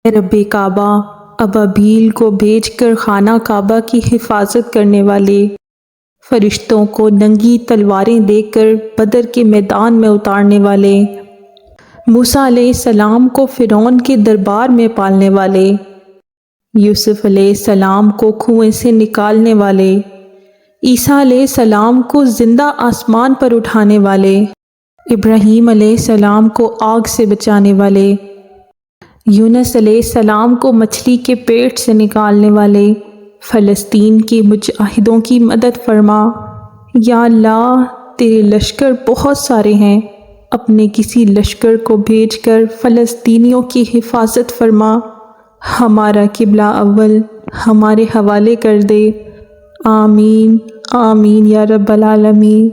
اے رب کعبہ، ابابیل کو بھیج کر خانہ کعبہ کی حفاظت کرنے والے، فرشتوں کو ننگی تلواریں دے کر بدر کے میدان میں اتارنے والے، موسیٰ علیہ السلام کو فرعون کے دربار میں پالنے والے، یوسف علیہ السلام کو کنویں سے نکالنے والے، عیسیٰ علیہ السلام کو زندہ آسمان پر اٹھانے والے، ابراہیم علیہ السلام کو آگ سے بچانے والے، یونس علیہ السلام کو مچھلی کے پیٹ سے نکالنے والے، فلسطین کے مجاہدوں کی مدد فرما۔ یا اللہ، تیرے لشکر بہت سارے ہیں، اپنے کسی لشکر کو بھیج کر فلسطینیوں کی حفاظت فرما، ہمارا قبلہ اول ہمارے حوالے کر دے۔ آمین آمین یا رب العالمین۔